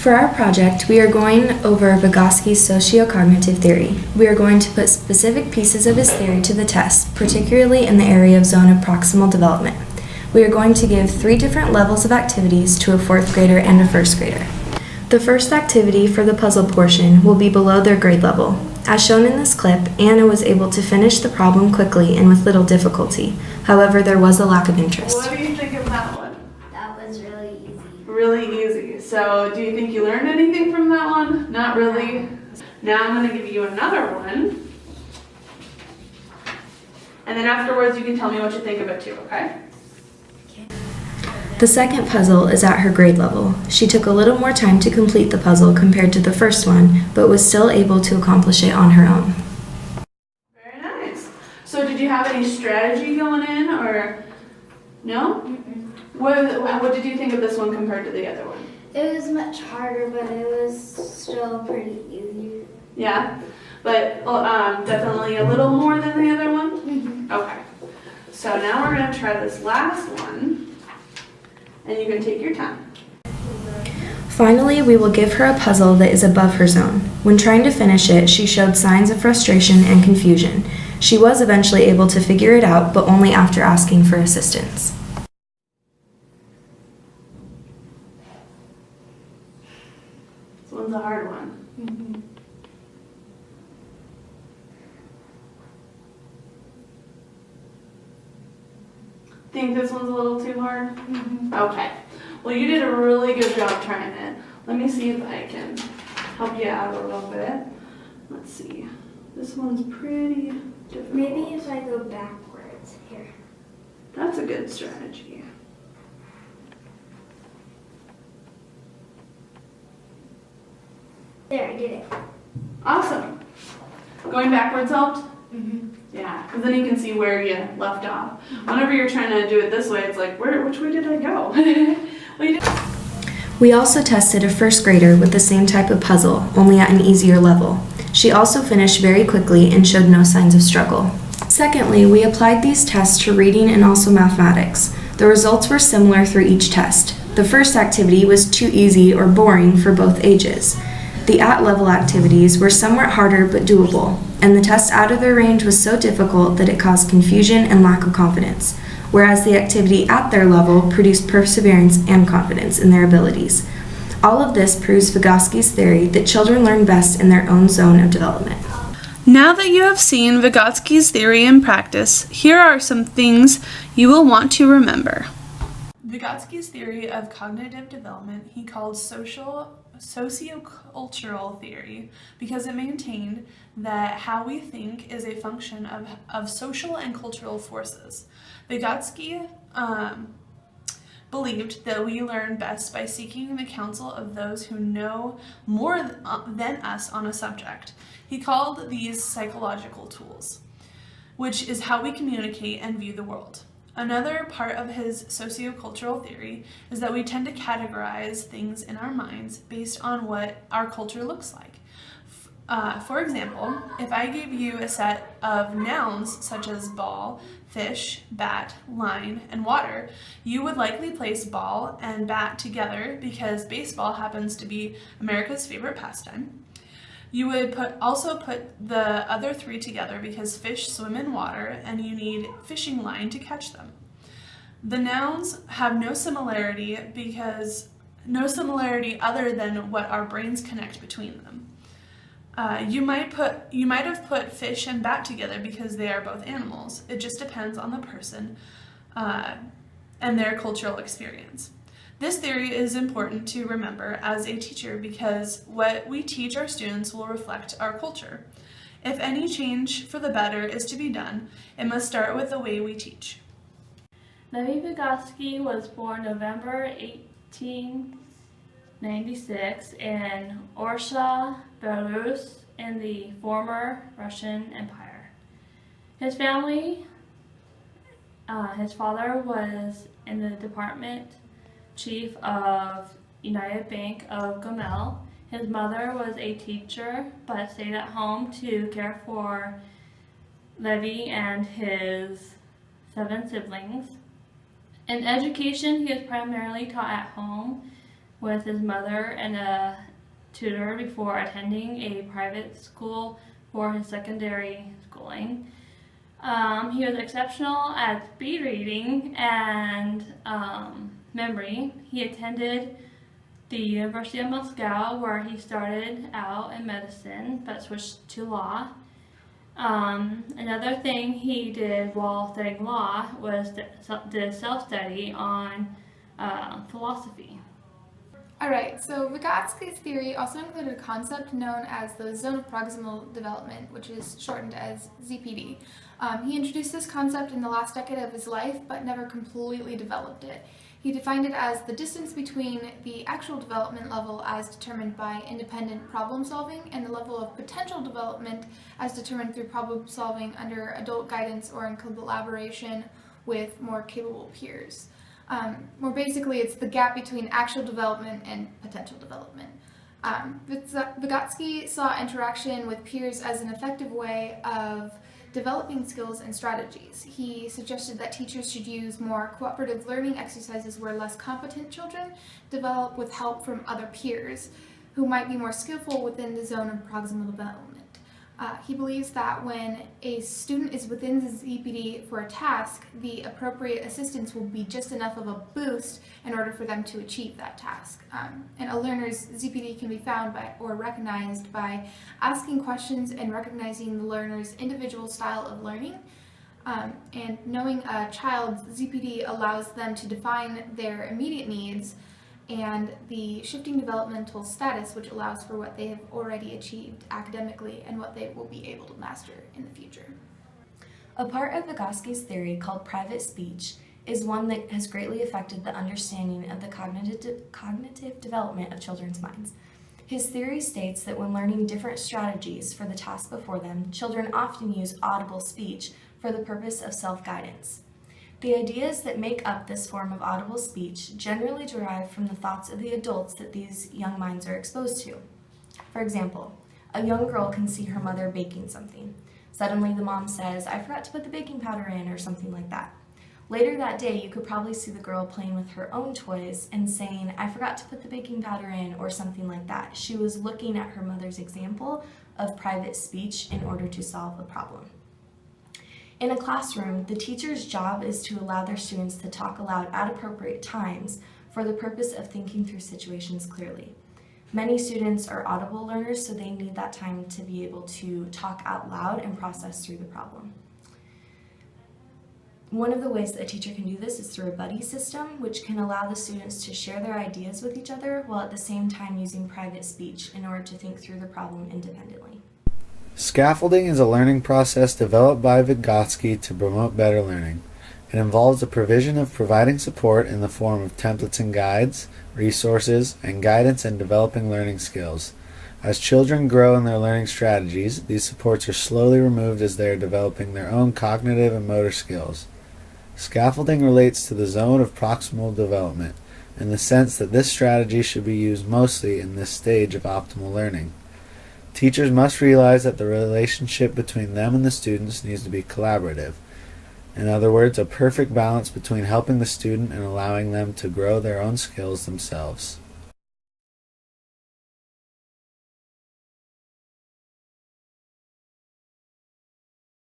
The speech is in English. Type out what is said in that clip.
For our project, we are going over Vygotsky's sociocognitive theory. We are going to put specific pieces of his theory to the test, particularly in the area of zone of proximal development. We are going to give 3 different levels of activities to a 4th grader and a 1st grader. The first activity for the puzzle portion will be below their grade level. As shown in this clip, Anna was able to finish the problem quickly and with little difficulty. However, there was a lack of interest. What do you think of that one? That was really easy. Really easy. So do you think you learned anything from that one? Not really. Now I'm going to give you another one. And then afterwards you can tell me what you think of it too, okay? The second puzzle is at her grade level. She took a little more time to complete the puzzle compared to the first one, but was still able to accomplish it on her own. Very nice. So did you have any strategy going in, or no? Mm-mm. What did you think of this one compared to the other one? It was much harder, but it was still pretty easy. Yeah, but definitely a little more than the other one? Mm-hmm. Okay. So now we're going to try this last one. And you can take your time. Finally, we will give her a puzzle that is above her zone. When trying to finish it, she showed signs of frustration and confusion. She was eventually able to figure it out, but only after asking for assistance. This one's a hard one. Mm-hmm. Think this one's a little too hard? Mm-hmm. Okay. Well, you did a really good job trying it. Let me see if I can help you out a little bit. Let's see. This one's pretty difficult. Maybe if I go backwards here. That's a good strategy. There, I did it. Awesome. Going backwards helped? Mm-hmm. Yeah, because then you can see where you left off. Whenever you're trying to do it this way, it's like, which way did I go? Well, you did. We also tested a 1st grader with the same type of puzzle, only at an easier level. She also finished very quickly and showed no signs of struggle. Secondly, we applied these tests to reading and also mathematics. The results were similar through each test. The first activity was too easy or boring for both ages. The at-level activities were somewhat harder but doable, and the test out of their range was so difficult that it caused confusion and lack of confidence, whereas the activity at their level produced perseverance and confidence in their abilities. All of this proves Vygotsky's theory that children learn best in their own zone of development. Now that you have seen Vygotsky's theory in practice, here are some things you will want to remember. Vygotsky's theory of cognitive development he called sociocultural theory because it maintained that how we think is a function of social and cultural forces. Vygotsky believed that we learn best by seeking the counsel of those who know more than us on a subject. He called these psychological tools, which is how we communicate and view the world. Another part of his sociocultural theory is that we tend to categorize things in our minds based on what our culture looks like. For example, if I gave you a set of nouns such as ball, fish, bat, line, and water, you would likely place ball and bat together because baseball happens to be America's favorite pastime. You would also put the other 3 together because fish swim in water and you need fishing line to catch them. The nouns have no similarity other than what our brains connect between them. You might have put fish and bat together because they are both animals. It just depends on the person and their cultural experience. This theory is important to remember as a teacher because what we teach our students will reflect our culture. If any change for the better is to be done, it must start with the way we teach. Lev Vygotsky was born November 1896 in Orsha, Belarus, in the former Russian Empire. His family, his father was in the department chief of United Bank of Gomel. His mother was a teacher but stayed at home to care for Levy and his 7 siblings. In education, he was primarily taught at home with his mother and a tutor before attending a private school for his secondary schooling. He was exceptional at speed reading and memory. He attended the University of Moscow, where he started out in medicine but switched to law. Another thing he did while studying law was did self-study on philosophy. Alright, so Vygotsky's theory also included a concept known as the zone of proximal development, which is shortened as ZPD. He introduced this concept in the last decade of his life, but never completely developed it. He defined it as the distance between the actual development level as determined by independent problem solving and the level of potential development as determined through problem solving under adult guidance or in collaboration with more capable peers. More basically, it's the gap between actual development and potential development. Vygotsky saw interaction with peers as an effective way of developing skills and strategies. He suggested that teachers should use more cooperative learning exercises where less competent children develop with help from other peers who might be more skillful within the zone of proximal development. He believes that when a student is within the ZPD for a task, the appropriate assistance will be just enough of a boost in order for them to achieve that task. And a learner's ZPD can be found by or recognized by asking questions and recognizing the learner's individual style of learning. And knowing a child's ZPD allows them to define their immediate needs and the shifting developmental status, which allows for what they have already achieved academically and what they will be able to master in the future. A part of Vygotsky's theory called private speech is one that has greatly affected the understanding of the cognitive development of children's minds. His theory states that when learning different strategies for the task before them, children often use audible speech for the purpose of self-guidance. The ideas that make up this form of audible speech generally derive from the thoughts of the adults that these young minds are exposed to. For example, a young girl can see her mother baking something. Suddenly the mom says, "I forgot to put the baking powder in," or something like that. Later that day, you could probably see the girl playing with her own toys and saying, "I forgot to put the baking powder in," or something like that. She was looking at her mother's example of private speech in order to solve a problem. In a classroom, the teacher's job is to allow their students to talk aloud at appropriate times for the purpose of thinking through situations clearly. Many students are audible learners, so they need that time to be able to talk out loud and process through the problem. One of the ways that a teacher can do this is through a buddy system, which can allow the students to share their ideas with each other while at the same time using private speech in order to think through the problem independently. Scaffolding is a learning process developed by Vygotsky to promote better learning. It involves the provision of providing support in the form of templates and guides, resources, and guidance in developing learning skills. As children grow in their learning strategies, these supports are slowly removed as they are developing their own cognitive and motor skills. Scaffolding relates to the zone of proximal development, in the sense that this strategy should be used mostly in this stage of optimal learning. Teachers must realize that the relationship between them and the students needs to be collaborative. In other words, a perfect balance between helping the student and allowing them to grow their own skills themselves.